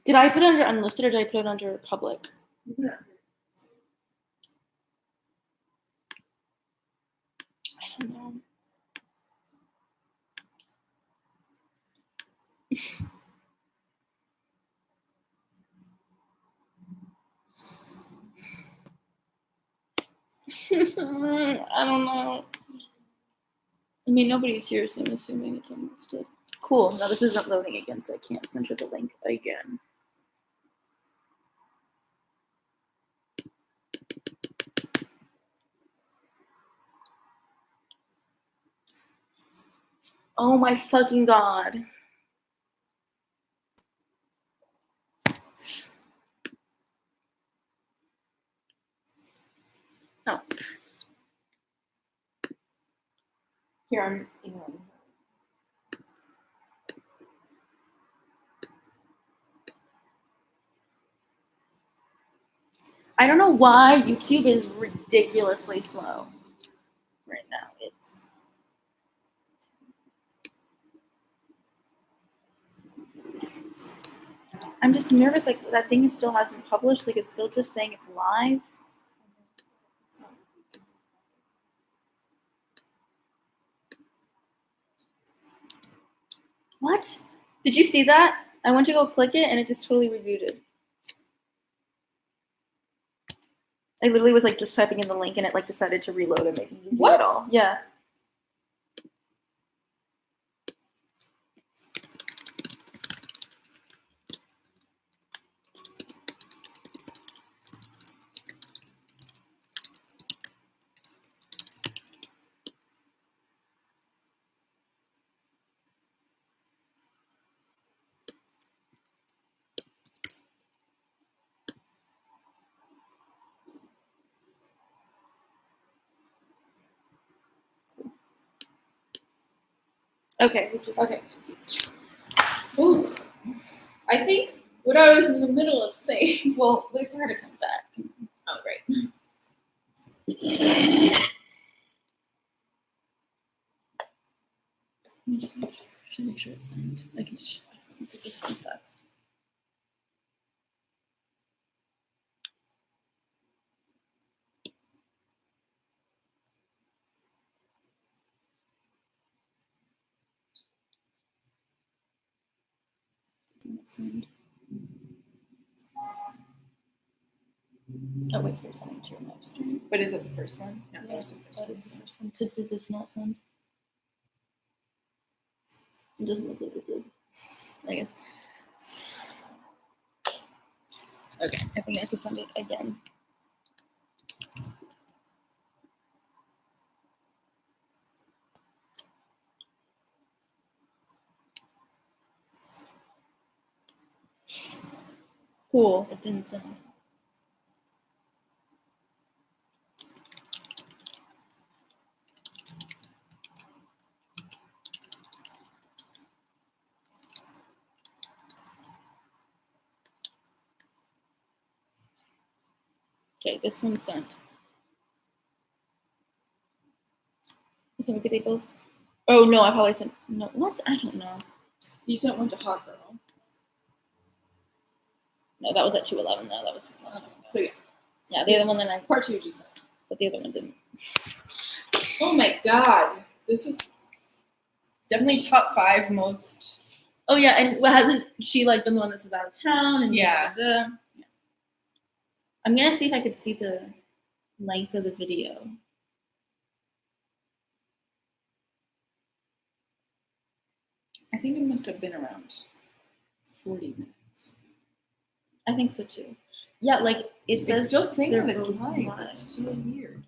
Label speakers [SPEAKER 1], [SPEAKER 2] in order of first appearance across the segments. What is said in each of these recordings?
[SPEAKER 1] Did I put it under unlisted or did I put it under public? I don't know. I don't know. I mean, nobody's here, so I'm assuming it's unlisted. Cool. Now this isn't loading again, so I can't send her the link again. Oh my fucking god. Oh. Here, I'm emailing her. I don't know why YouTube is ridiculously slow right now. I'm just nervous, like that thing still hasn't published, like it's still just saying it's live. What? Did you see that? I went to go click it and it just totally rebooted. I literally was like just typing in the link and it like decided to reload and make me do it all. Yeah. Okay,
[SPEAKER 2] Okay. Ooh. I think what I was in the middle of saying.
[SPEAKER 1] Well, wait for her to come back.
[SPEAKER 2] Oh, right.
[SPEAKER 1] Let me just make sure it's sent. I can just share my phone because this one sucks. Send. Oh wait, here's something to your live stream.
[SPEAKER 2] But is it the first one?
[SPEAKER 1] Yeah, that is the first one. Did this not send? It doesn't look like it did. Okay. Okay, I think I have to send it again. Cool, it didn't send. Okay, this one's sent. Okay, maybe they both. Oh no, I probably sent. No, what? I don't know.
[SPEAKER 2] You sent one to Hot Girl.
[SPEAKER 1] No, that was at 2:11 though. That was.
[SPEAKER 2] So yeah.
[SPEAKER 1] Yeah, the other one that I.
[SPEAKER 2] Part 2 just sent.
[SPEAKER 1] But the other one didn't.
[SPEAKER 2] Oh my god. This is definitely top 5 most.
[SPEAKER 1] Oh yeah, and hasn't she like been the one that's out of town? And
[SPEAKER 2] Yeah.
[SPEAKER 1] Yeah. I'm gonna see if I could see the length of the video.
[SPEAKER 2] I think it must have been around 40 minutes.
[SPEAKER 1] I think so too. Yeah, like it says.
[SPEAKER 2] It's still saying
[SPEAKER 1] they're
[SPEAKER 2] that it's
[SPEAKER 1] both
[SPEAKER 2] live. That's so weird.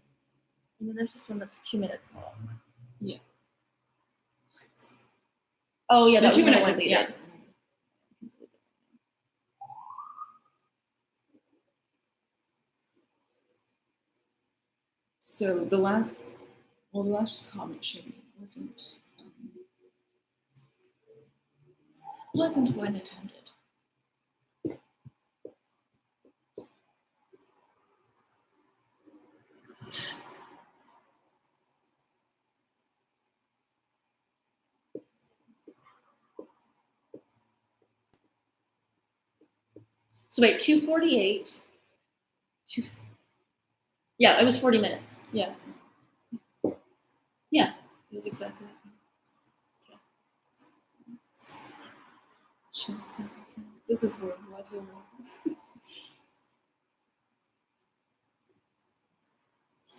[SPEAKER 1] And then there's this one that's 2 minutes long.
[SPEAKER 2] Yeah.
[SPEAKER 1] Oh yeah, that
[SPEAKER 2] The 2
[SPEAKER 1] was
[SPEAKER 2] minute
[SPEAKER 1] one
[SPEAKER 2] one.
[SPEAKER 1] deleted.
[SPEAKER 2] Yeah. So the last comment showing wasn't one attended.
[SPEAKER 1] So wait, 2:48. Yeah, it was 40 minutes. Yeah. Yeah, it was exactly. Okay.
[SPEAKER 2] This is horrible. I feel horrible.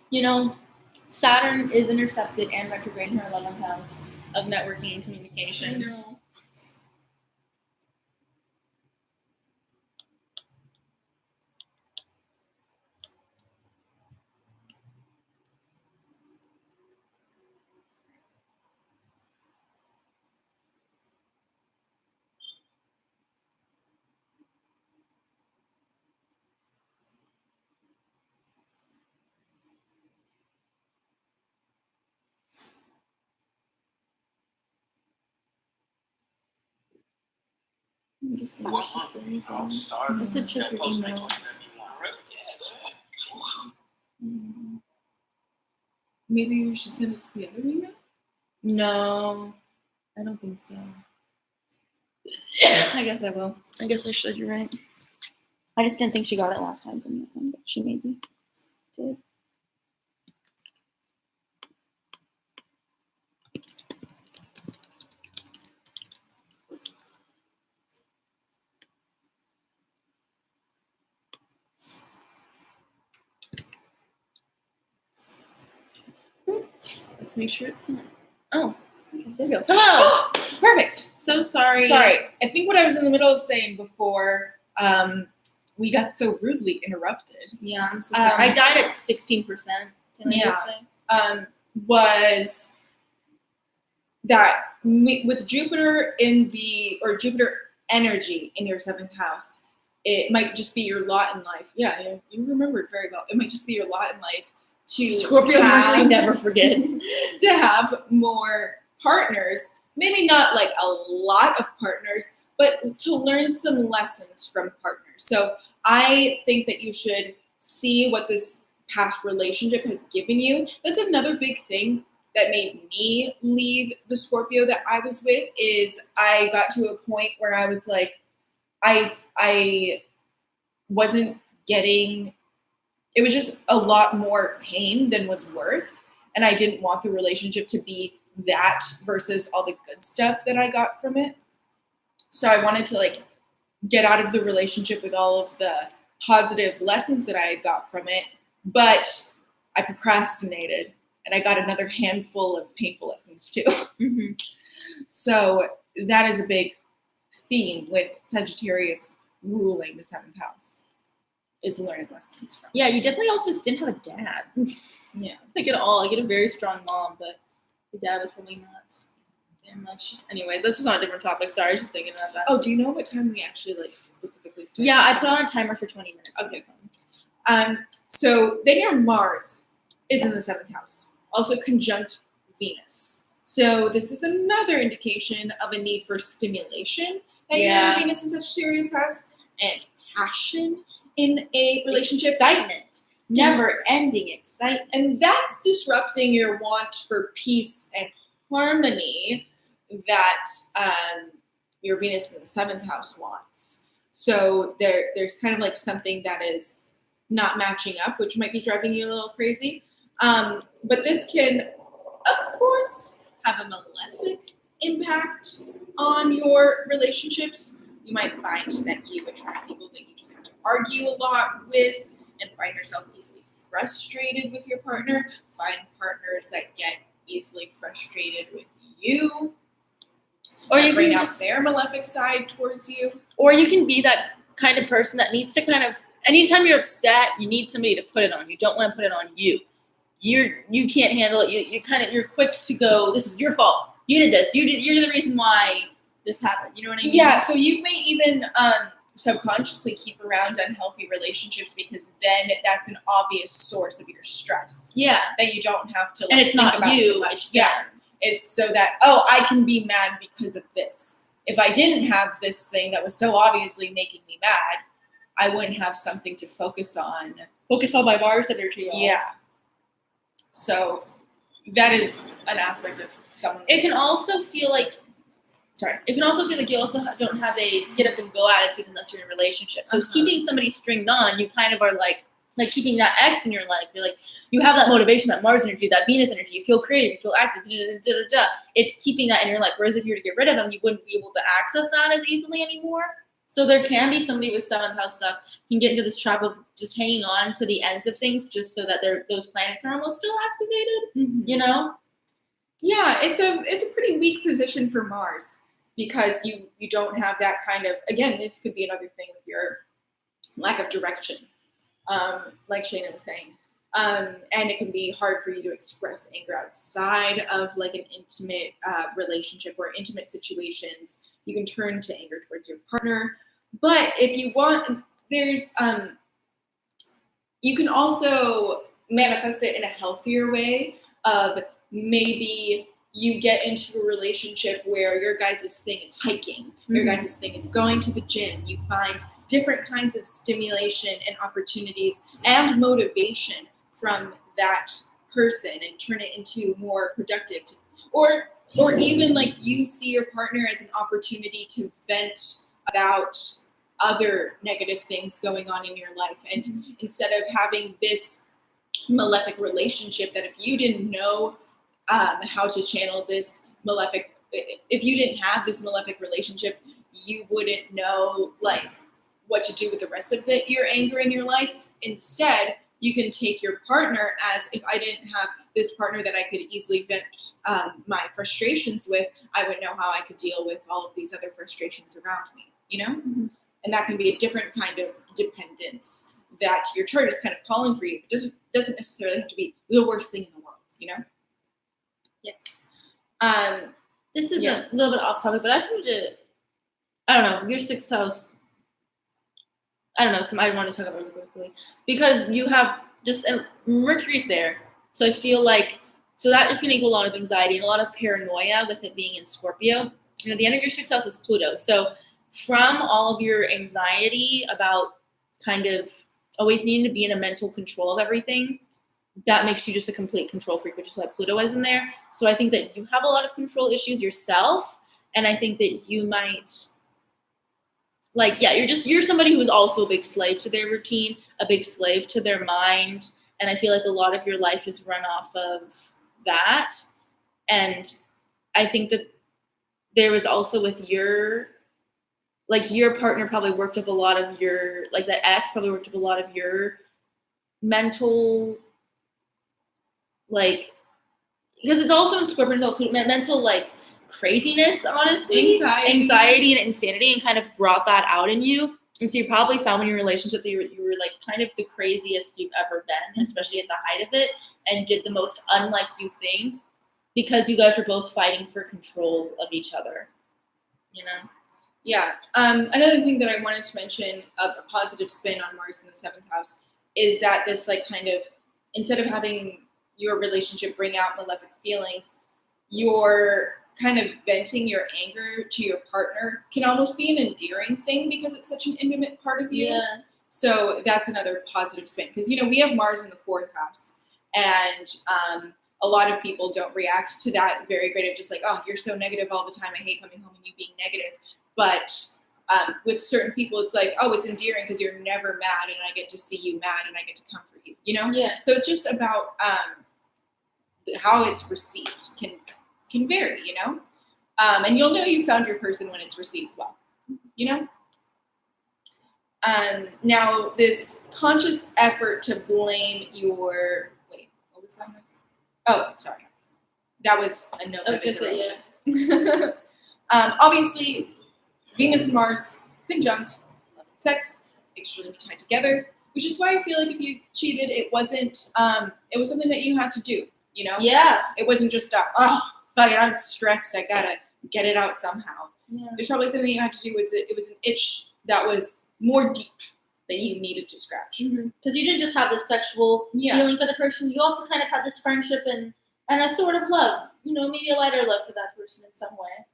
[SPEAKER 1] You know, Saturn is intercepted and retrograde in her 11th house of networking and communication.
[SPEAKER 2] know.
[SPEAKER 1] Let me just see what she said. I said check your email.
[SPEAKER 2] Maybe you should send it to the other email?
[SPEAKER 1] No, I don't think so. I guess I will. I guess I should. You're right. I just didn't think she got it last time from me, but she maybe did.
[SPEAKER 2] Let's make sure it's sent.
[SPEAKER 1] Oh, okay, there you go. Hello.
[SPEAKER 2] Perfect.
[SPEAKER 1] So sorry.
[SPEAKER 2] Sorry. I think what I was in the middle of saying before we got so rudely interrupted
[SPEAKER 1] Yeah, I'm so sorry. I died at 16%. Can I
[SPEAKER 2] Yeah.
[SPEAKER 1] just say?
[SPEAKER 2] Was that with Jupiter Jupiter energy in your 7th house, it might just be your lot in life. Yeah, you remembered very well. It might just be your lot in life to
[SPEAKER 1] Scorpio Mercury never forgets.
[SPEAKER 2] to have more partners. Maybe not like a lot of partners, but to learn some lessons from partners. So I think that you should see what this past relationship has given you. That's another big thing that made me leave the Scorpio that I was with is I got to a point where I was like, I wasn't getting, it was just a lot more pain than was worth. And I didn't want the relationship to be that versus all the good stuff that I got from it. So I wanted to like get out of the relationship with all of the positive lessons that I had got from it. But I procrastinated and I got another handful of painful lessons too.
[SPEAKER 1] Mm-hmm.
[SPEAKER 2] So that is a big theme with Sagittarius ruling the 7th house is learning lessons from.
[SPEAKER 1] Yeah, you definitely also just didn't have a dad.
[SPEAKER 2] Yeah.
[SPEAKER 1] Like at all. I get a very strong mom, but your dad was probably not there much. Anyways, that's just on a different topic. Sorry, I was just thinking about that.
[SPEAKER 2] Oh, do you know what time we actually like specifically started?
[SPEAKER 1] Yeah, I put on a timer for 20 minutes.
[SPEAKER 2] Okay. So then your Mars is in the 7th house, also conjunct Venus. So this is another indication of a need for stimulation that your Venus and Sagittarius has, and passion in a relationship.
[SPEAKER 1] Excitement. Never ending excitement.
[SPEAKER 2] And that's disrupting your want for peace and harmony that your Venus in the 7th house wants. So there's kind of like something that is not matching up, which might be driving you a little crazy. But this can, of course, have a malefic impact on your relationships. You might find that you attract people that you just have to argue a lot with and find yourself easily frustrated with your partner. Find partners that get easily frustrated with you.
[SPEAKER 1] Or you
[SPEAKER 2] bring
[SPEAKER 1] can
[SPEAKER 2] out
[SPEAKER 1] just
[SPEAKER 2] their malefic side towards you.
[SPEAKER 1] Or you can be that kind of person that needs to kind of, anytime you're upset, you need somebody to put it on. You don't want to put it on you. You can't handle it. You're quick to go, this is your fault. You did this. You're the reason why this happened. You know what I mean?
[SPEAKER 2] Yeah, so you may even subconsciously keep around unhealthy relationships because then that's an obvious source of your stress.
[SPEAKER 1] Yeah.
[SPEAKER 2] That you don't have to
[SPEAKER 1] and it's
[SPEAKER 2] think
[SPEAKER 1] not
[SPEAKER 2] about
[SPEAKER 1] you,
[SPEAKER 2] too much.
[SPEAKER 1] it's
[SPEAKER 2] Yeah.
[SPEAKER 1] them.
[SPEAKER 2] It's so that, I can be mad because of this. If I didn't have this thing that was so obviously making me mad, I wouldn't have something to focus on.
[SPEAKER 1] Focus on my Mars energy.
[SPEAKER 2] Yeah. So that is an aspect of someone.
[SPEAKER 1] It can also feel like It can also feel like you also don't have a get up and go attitude unless you're in a relationship. So keeping somebody stringed on, you kind of are like keeping that X in your life. You're like, you have that motivation, that Mars energy, that Venus energy. You feel creative, you feel active. It's keeping that in your life. Whereas if you were to get rid of them, you wouldn't be able to access that as easily anymore. So there can be somebody with 7th house stuff can get into this trap of just hanging on to the ends of things just so that those planets are almost still activated. You know?
[SPEAKER 2] Yeah, it's a pretty weak position for Mars because you don't have that kind of, again, this could be another thing with your lack of direction, like Shayna was saying. And it can be hard for you to express anger outside of like an intimate relationship or intimate situations. You can turn to anger towards your partner. But if you want, there's, you can also manifest it in a healthier way of maybe you get into a relationship where your guys' thing is hiking, your guys' thing is going to the gym. You find different kinds of stimulation and opportunities and motivation from that person and turn it into more productive. Or even like you see your partner as an opportunity to vent about other negative things going on in your life. And instead of having this malefic relationship that if you didn't know how to channel this malefic, if you didn't have this malefic relationship, you wouldn't know like what to do with the rest of your anger in your life. Instead, you can take your partner as, if I didn't have this partner that I could easily vent my frustrations with, I would know how I could deal with all of these other frustrations around me, you know? And that can be a different kind of dependence that your chart is kind of calling for you. It doesn't necessarily have to be the worst thing in the world, you know?
[SPEAKER 1] Yes. This is a little bit off topic, but I just wanted to, I don't know, your 6th house, I don't know, I want to talk about it really quickly. Because you have just, Mercury's there. So I feel like, so that is going to equal a lot of anxiety and a lot of paranoia with it being in Scorpio. And at the end of your 6th house is Pluto. So from all of your anxiety about kind of always needing to be in a mental control of everything, that makes you just a complete control freak, which is why Pluto is in there. So I think that you have a lot of control issues yourself. And I think that you might, like, yeah, you're somebody who's also a big slave to their routine, a big slave to their mind. And I feel like a lot of your life is run off of that. And I think that there was also with your partner probably worked up a lot of your, like that ex probably worked up a lot of your mental, like, because it's also in Scorpio, it's also mental, like, craziness, honestly. Anxiety and insanity, and kind of brought that out in you. And so you probably found in your relationship that you were like kind of the craziest you've ever been, especially at the height of it, and did the most unlike you things because you guys were both fighting for control of each other, you know?
[SPEAKER 2] Yeah. Another thing that I wanted to mention of a positive spin on Mars in the 7th house is that this, like, kind of, instead of having your relationship bring out malefic feelings, you're kind of venting your anger to your partner can almost be an endearing thing because it's such an intimate part of you.
[SPEAKER 1] Yeah.
[SPEAKER 2] So that's another positive spin. Because, you know, we have Mars in the 4th house. And a lot of people don't react to that very great of just like, oh, you're so negative all the time. I hate coming home and you being negative. But with certain people, it's like, oh, it's endearing because you're never mad and I get to see you mad and I get to comfort you, you know?
[SPEAKER 1] Yeah.
[SPEAKER 2] So it's just about how it's received can vary, you know? And you'll know you found your person when it's received well, you know? Now, this conscious effort to blame your, wait, what was that? Oh, sorry. That was a note. Obviously, Venus and Mars conjunct, love and sex, extremely tied together, which is why I feel like if you cheated, it wasn't, it was something that you had to do, you know?
[SPEAKER 1] Yeah.
[SPEAKER 2] It wasn't just, oh, fuck it, I'm stressed, I gotta get it out somehow.
[SPEAKER 1] Yeah.
[SPEAKER 2] There's probably something you had to do. It was an itch that was more deep that you needed to scratch.
[SPEAKER 1] Because you didn't just have this sexual feeling for the person, you also kind of had this friendship and a sort of love, you know, maybe a lighter love for that person in some way.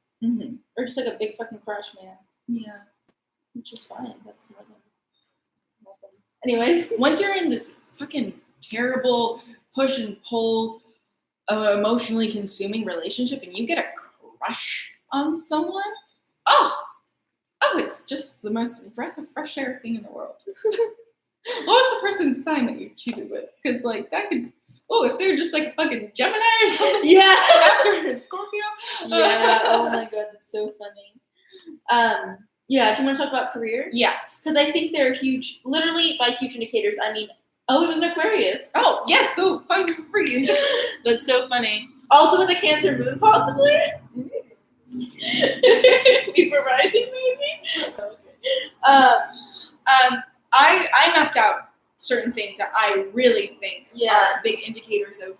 [SPEAKER 1] Or just like a big fucking crush, man.
[SPEAKER 2] Yeah.
[SPEAKER 1] Which is fine. That's nothing. Anyways.
[SPEAKER 2] Once you're in this fucking terrible push and pull emotionally consuming relationship and you get a crush on someone, it's just the most breath of fresh air thing in the world. What was the person's sign that you cheated with? Because like that could, if they're just like a fucking Gemini or something.
[SPEAKER 1] Yeah.
[SPEAKER 2] After Scorpio.
[SPEAKER 1] Yeah. Oh my god, that's so funny. Yeah. Do you want to talk about career?
[SPEAKER 2] Yes.
[SPEAKER 1] Because I think they're huge. Literally, by huge indicators, I mean, it was an Aquarius.
[SPEAKER 2] Oh yes, so fun for free.
[SPEAKER 1] That's so funny. Also with a Cancer moon, possibly. Libra rising, maybe. Okay.
[SPEAKER 2] I mapped out certain things that I really think
[SPEAKER 1] Yeah.
[SPEAKER 2] are big indicators of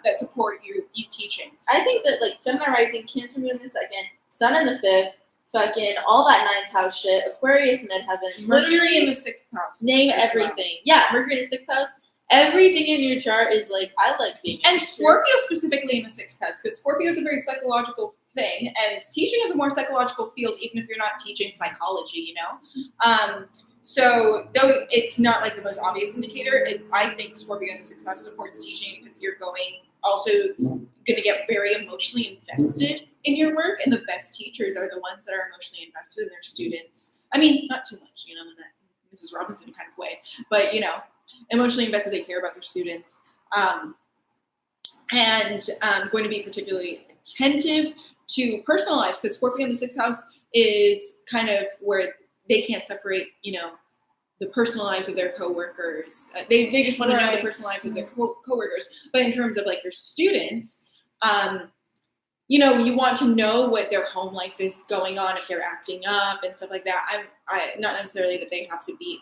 [SPEAKER 2] that support you teaching.
[SPEAKER 1] I think that like Gemini rising, Cancer moon in the second, Sun in the fifth, fucking all that ninth house shit, Aquarius midheaven,
[SPEAKER 2] Mercury in the sixth house.
[SPEAKER 1] name
[SPEAKER 2] as well.
[SPEAKER 1] everything. Yeah, Mercury in the sixth house. Everything in your chart is like, I like being.
[SPEAKER 2] And Scorpio specifically in the sixth house, because Scorpio is a very psychological thing, and teaching is a more psychological field, even if you're not teaching psychology, you know? So though it's not like the most obvious indicator, I think Scorpio in the sixth house supports teaching because you're going to get very emotionally invested in your work, and the best teachers are the ones that are emotionally invested in their students. I mean, not too much, you know, in that Mrs. Robinson kind of way, but, you know, emotionally invested, they care about their students, and going to be particularly attentive to personal lives, because Scorpio in the sixth house is kind of where they can't separate, you know, the personal lives of their coworkers. They just want to know the personal lives of their coworkers. But in terms of like your students, you know, you want to know what their home life is going on, if they're acting up and stuff like that. I not necessarily that they have to be,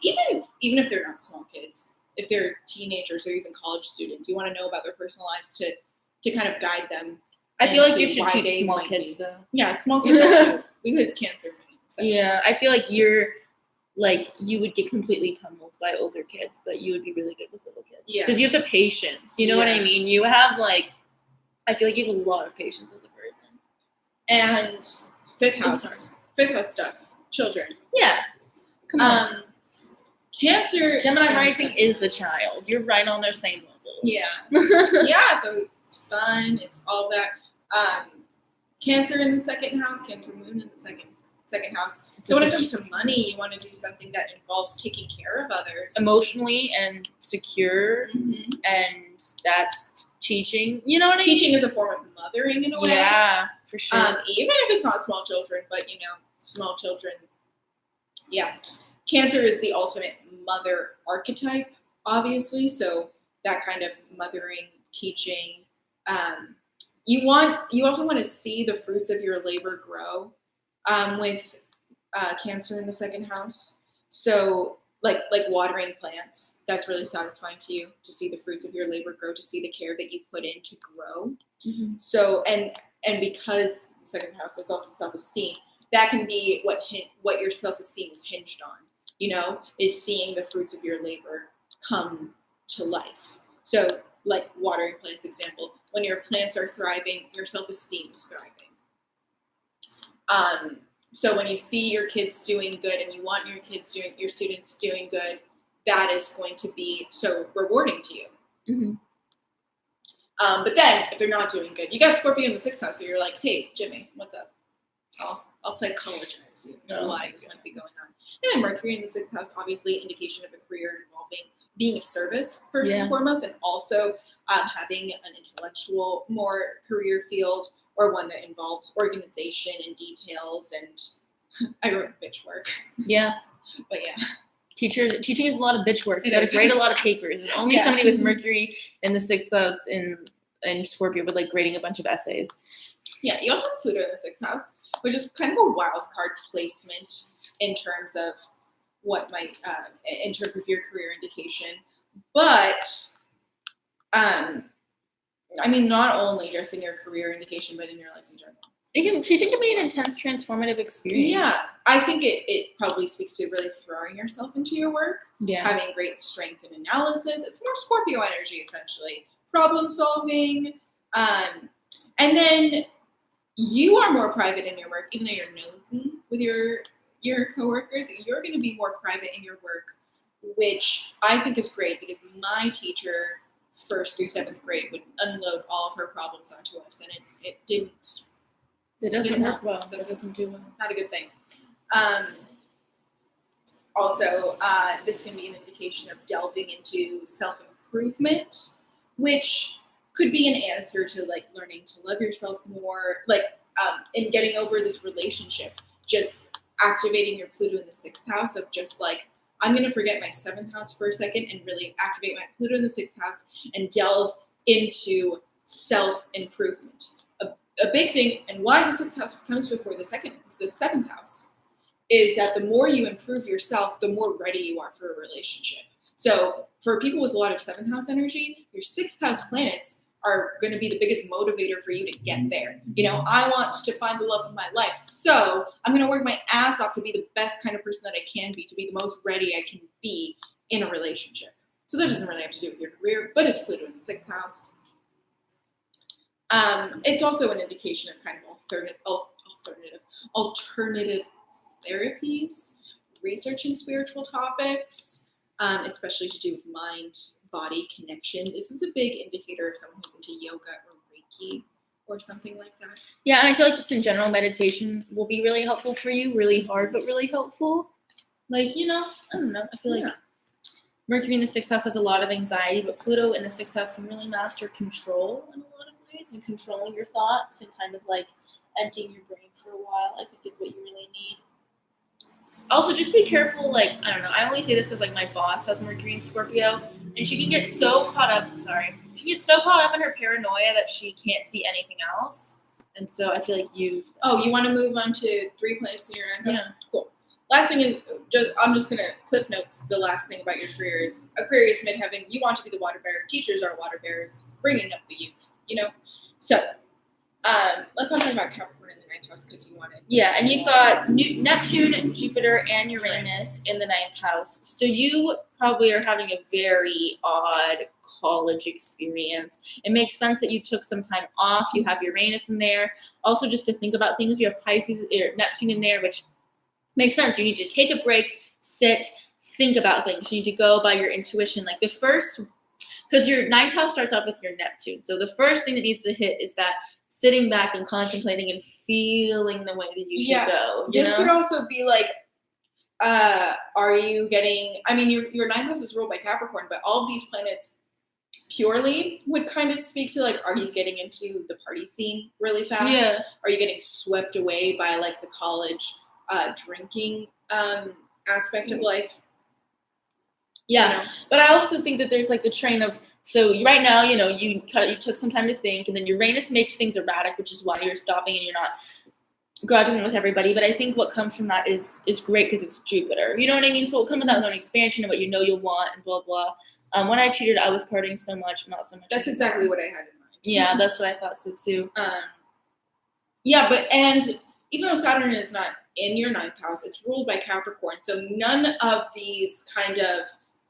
[SPEAKER 2] even if they're not small kids, if they're teenagers or even college students, you want to know about their personal lives to kind of guide them.
[SPEAKER 1] I feel like you
[SPEAKER 2] into
[SPEAKER 1] should
[SPEAKER 2] why
[SPEAKER 1] teach
[SPEAKER 2] they
[SPEAKER 1] small
[SPEAKER 2] might
[SPEAKER 1] kids
[SPEAKER 2] be.
[SPEAKER 1] though.
[SPEAKER 2] Yeah, small kids too, because Cancer. So.
[SPEAKER 1] Yeah, I feel like you're like you would get completely pummeled by older kids, but you would be really good with little kids.
[SPEAKER 2] Yeah.
[SPEAKER 1] Because you have the patience. You know what I mean? You have like, I feel like you have a lot of patience as a person.
[SPEAKER 2] And fifth house stuff, children.
[SPEAKER 1] Yeah. Come on.
[SPEAKER 2] Cancer.
[SPEAKER 1] Gemini rising is the child. You're right on their same level.
[SPEAKER 2] Yeah. Yeah. So it's fun. It's all that. Cancer in the second house. Cancer moon in the second house. So when it comes to money, you want to do something that involves taking care of others
[SPEAKER 1] emotionally and secure, and that's teaching. You know what I mean?
[SPEAKER 2] Teaching is a form of mothering in a way.
[SPEAKER 1] Yeah, for sure.
[SPEAKER 2] Even if it's not small children, but you know, small children. Yeah, Cancer is the ultimate mother archetype, obviously. So that kind of mothering, teaching. You also want to see the fruits of your labor grow. With Cancer in the second house, so like watering plants, that's really satisfying to you, to see the fruits of your labor grow, to see the care that you put in to grow. So and because second house is also self-esteem, that can be what your self-esteem is hinged on. You know, is seeing the fruits of your labor come to life. So like watering plants example, when your plants are thriving, your self-esteem is thriving. So when you see your kids doing good and you want your students doing good, that is going to be so rewarding to you. But then if they're not doing good, you got Scorpio in the sixth house, so you're like, hey, Jimmy, what's up? I'll psychologize you why this might be going on. And then Mercury in the sixth house, obviously indication of a career involving being of service first and foremost, and also having an intellectual, more career field, or one that involves organization and details, and I wrote bitch work.
[SPEAKER 1] Yeah.
[SPEAKER 2] But yeah.
[SPEAKER 1] Teaching is a lot of bitch work. You got to grade a lot of papers. And only somebody with Mercury in the sixth house in Scorpio would like grading a bunch of essays.
[SPEAKER 2] Yeah, you also have Pluto in the sixth house, which is kind of a wild card placement in terms of what might, in terms of your career indication. But, I mean, not only just in your career indication, but in your life in general.
[SPEAKER 1] Teaching can be an intense, transformative experience.
[SPEAKER 2] Yeah, I think it probably speaks to really throwing yourself into your work.
[SPEAKER 1] Yeah.
[SPEAKER 2] Having great strength and analysis. It's more Scorpio energy, essentially. Problem solving. And then you are more private in your work, even though you're nosy with your coworkers. You're going to be more private in your work, which I think is great because my teacher, 1st through 7th grade, would unload all of her problems onto us, and it didn't
[SPEAKER 1] It doesn't
[SPEAKER 2] Yeah.
[SPEAKER 1] work well. It doesn't do well.
[SPEAKER 2] Not a good thing. Also, this can be an indication of delving into self-improvement, which could be an answer to like learning to love yourself more, like in getting over this relationship, just activating your Pluto in the 6th house of just like, I'm going to forget my 7th house for a second and really activate my Pluto in the 6th house and delve into self-improvement. A big thing, and why the 6th house comes before the 7th house, is that the more you improve yourself, the more ready you are for a relationship. So for people with a lot of 7th house energy, your 6th house planets are going to be the biggest motivator for you to get there. You know, I want to find the love of my life, so I'm going to work my ass off to be the best kind of person that I can be, to be the most ready I can be in a relationship. So that doesn't really have to do with your career, but it's Pluto in the 6th house. It's also an indication of kind of alternative therapies, researching spiritual topics, especially to do with mind-body connection. This is a big indicator of someone who's into yoga or Reiki or something like that.
[SPEAKER 1] Yeah, and I feel like just in general, meditation will be really helpful for you. Really hard, but really helpful. Like, you know, I don't know. I feel like Mercury in the 6th house has a lot of anxiety, but Pluto in the 6th house can really master control in a lot of ways, and controlling your thoughts and kind of like emptying your brain for a while. I think is what you really need. Also, just be careful, like, I don't know, I only say this because, like, my boss has Mercury in Scorpio, and she can get so caught up, she gets so caught up in her paranoia that she can't see anything else. And so I feel like you
[SPEAKER 2] want to move on to 3 planets in your 9th house?
[SPEAKER 1] Yeah.
[SPEAKER 2] Cool. Last thing is, I'm just going to cliff notes the last thing about your career is Aquarius, midheaven, you want to be the water bearer. Teachers are water bearers, bringing up the youth, you know? So, let's not talk about Capricorn in the 9th house because you want it.
[SPEAKER 1] Yeah, and you've got Neptune, Jupiter, and Uranus in the 9th house. So you probably are having a very odd college experience. It makes sense that you took some time off. You have Uranus in there. Also, just to think about things, you have Pisces or Neptune in there, which makes sense. You need to take a break, sit, think about things. You need to go by your intuition. Like because your 9th house starts off with your Neptune. So the first thing that needs to hit is that sitting back and contemplating and feeling the way that you should go.
[SPEAKER 2] This could also be like, are you getting, I mean, your 9th house is ruled by Capricorn, but all of these planets purely would kind of speak to like, are you getting into the party scene really fast?
[SPEAKER 1] Yeah.
[SPEAKER 2] Are you getting swept away by like the college drinking aspect of life?
[SPEAKER 1] Yeah,
[SPEAKER 2] you know?
[SPEAKER 1] But I also think that there's like the train of, so right now, you know, you took some time to think, and then Uranus makes things erratic, which is why you're stopping and you're not graduating with everybody. But I think what comes from that is great because it's Jupiter. You know what I mean? So it'll come with that own expansion of what you know you'll want and blah, blah. When I cheated, I was partying so much, not so much.
[SPEAKER 2] That's exactly what I had in mind.
[SPEAKER 1] Yeah, that's what I thought so too.
[SPEAKER 2] And even though Saturn is not in your 9th house, it's ruled by Capricorn. So none of these kind of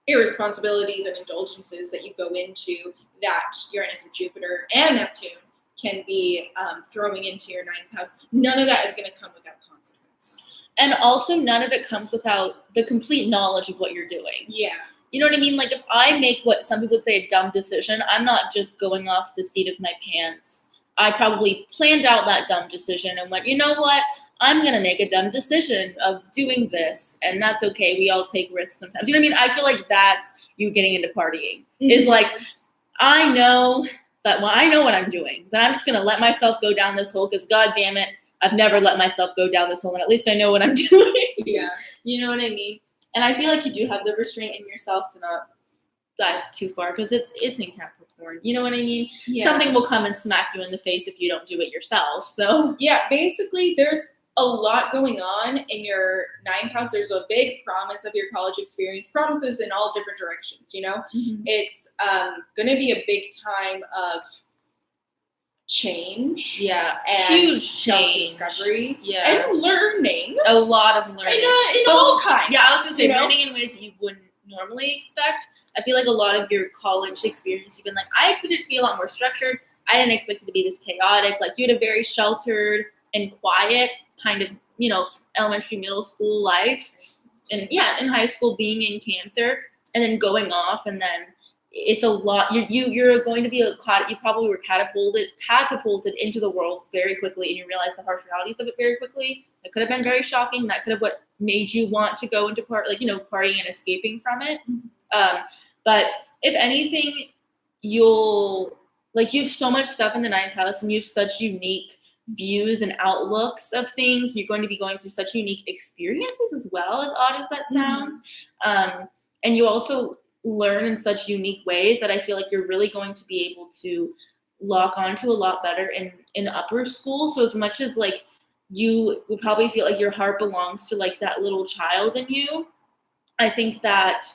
[SPEAKER 2] irresponsibilities and indulgences that you go into that Uranus and Jupiter and Neptune can be throwing into your 9th house. None of that is going to come without consequence.
[SPEAKER 1] And also none of it comes without the complete knowledge of what you're doing.
[SPEAKER 2] Yeah.
[SPEAKER 1] You know what I mean? Like if I make what some people would say a dumb decision, I'm not just going off the seat of my pants. I probably planned out that dumb decision and went, you know what? I'm going to make a dumb decision of doing this, and that's okay. We all take risks sometimes. You know what I mean? I feel like that's you getting into partying. Mm-hmm. Is like, I know what I'm doing, but I'm just going to let myself go down this hole because, God damn it, I've never let myself go down this hole, and at least I know what I'm doing.
[SPEAKER 2] Yeah.
[SPEAKER 1] You know what I mean? And I feel like you do have the restraint in yourself to not dive too far because it's in Capricorn. You know what I mean? Yeah. Something will come and smack you in the face if you don't do it yourself. So
[SPEAKER 2] yeah, basically there's a lot going on in your 9th house. There's a big promise of your college experience, promises in all different directions, you know? Mm-hmm. It's going to be a big time of change.
[SPEAKER 1] Yeah.
[SPEAKER 2] And
[SPEAKER 1] huge
[SPEAKER 2] self-discovery.
[SPEAKER 1] Yeah.
[SPEAKER 2] And learning.
[SPEAKER 1] A lot of learning.
[SPEAKER 2] In all kinds.
[SPEAKER 1] Yeah, I was going to say, learning in ways that you wouldn't normally expect. I feel like a lot of your college experience, you've been like, I expected it to be a lot more structured. I didn't expect it to be this chaotic. Like you had a very sheltered and quiet kind of, you know, elementary, middle school life. And yeah, in high school being in Cancer and then going off and then it's a lot. You're going to be you probably were catapulted into the world very quickly, and you realize the harsh realities of it very quickly. It could have been very shocking. That could have what made you want to go into partying and escaping from it. But if anything, you have so much stuff in the ninth house, and you have such unique views and outlooks of things. You're going to be going through such unique experiences as well, as odd as that sounds. And you also learn in such unique ways that I feel like you're really going to be able to lock onto a lot better in upper school. So as much as like you would probably feel like your heart belongs to like that little child in you, I think that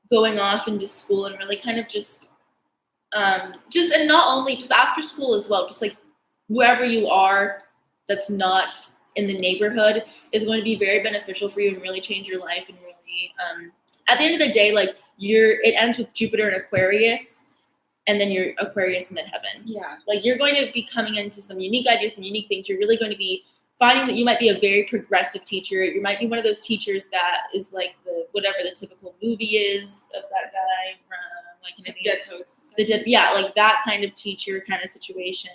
[SPEAKER 1] going off into school and really kind of just and not only just after school as well, just like wherever you are that's not in the neighborhood is going to be very beneficial for you and really change your life and really at the end of the day, like it ends with Jupiter in Aquarius, and then your Aquarius midheaven.
[SPEAKER 2] Yeah.
[SPEAKER 1] Like you're going to be coming into some unique ideas, some unique things. You're really going to be finding that you might be a very progressive teacher. You might be one of those teachers that is like whatever the typical movie is of that guy from like
[SPEAKER 2] Dead Poets.
[SPEAKER 1] Like that kind of teacher kind of situation.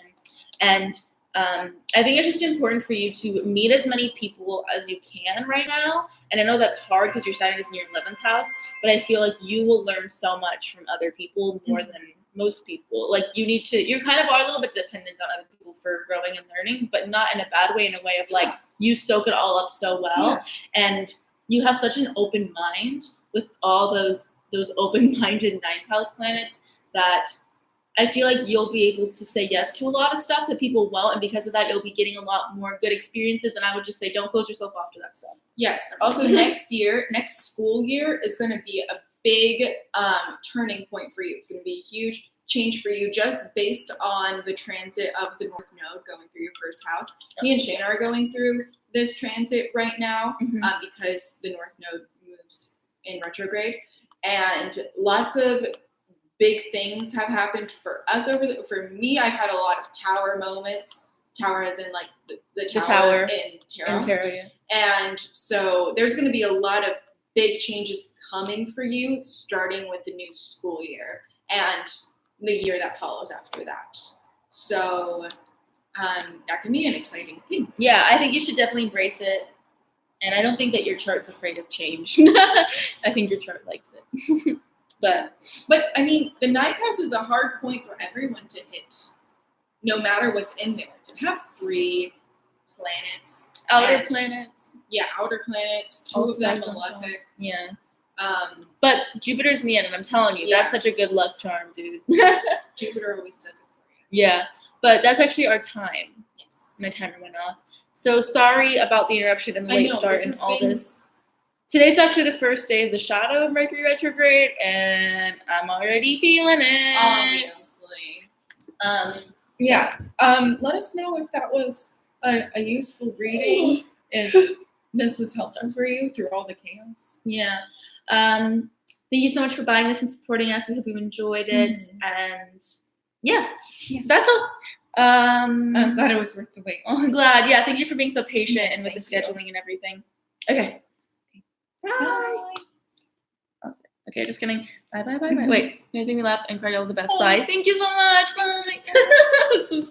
[SPEAKER 1] And I think it's just important for you to meet as many people as you can right now. And I know that's hard because your Saturn is in your 11th house, but I feel like you will learn so much from other people more than most people. Like you kind of are a little bit dependent on other people for growing and learning, but not in a bad way, in a way of like you soak it all up so well.
[SPEAKER 2] Yeah.
[SPEAKER 1] And you have such an open mind with all those open-minded ninth house planets that I feel like you'll be able to say yes to a lot of stuff that people won't, and because of that, you'll be getting a lot more good experiences. And I would just say, don't close yourself off to that stuff.
[SPEAKER 2] Yes. Also, next school year is going to be a big turning point for you. It's going to be a huge change for you just based on the transit of the North Node going through your first house. Me and Shana are going through this transit right now because the North Node moves in retrograde, and lots of big things have happened for us for me. I've had a lot of tower moments. Tower as in like the tower in tarot. And so there's going to be a lot of big changes coming for you starting with the new school year and the year that follows after that. So that can be an exciting thing.
[SPEAKER 1] Yeah, I think you should definitely embrace it. And I don't think that your chart's afraid of change. I think your chart likes it. But
[SPEAKER 2] I mean, the ninth house is a hard point for everyone to hit, no matter what's in there. To have 3 planets,
[SPEAKER 1] outer planets.
[SPEAKER 2] Yeah, outer planets. 2 of them malefic.
[SPEAKER 1] Yeah. But Jupiter's in the end, and I'm telling you, that's such a good luck charm, dude.
[SPEAKER 2] Jupiter always does it for you.
[SPEAKER 1] Yeah, but that's actually our time.
[SPEAKER 2] Yes.
[SPEAKER 1] My timer went off. So sorry about the interruption and the late start and all this. Today's actually the first day of the shadow of Mercury retrograde, and I'm already feeling it.
[SPEAKER 2] Obviously. Yeah. Let us know if that was a useful reading, if this was helpful for you through all the chaos.
[SPEAKER 1] Yeah. Thank you so much for buying this and supporting us. I hope you enjoyed it. And yeah, that's all.
[SPEAKER 2] I'm glad it was worth the wait.
[SPEAKER 1] Oh, I'm glad. Yeah, thank you for being so patient and with the scheduling and everything. Okay. Bye. Okay, just kidding. Bye. Wait, you guys made me laugh and cry all the best. Bye. Thank you so much. Bye. That's so sweet.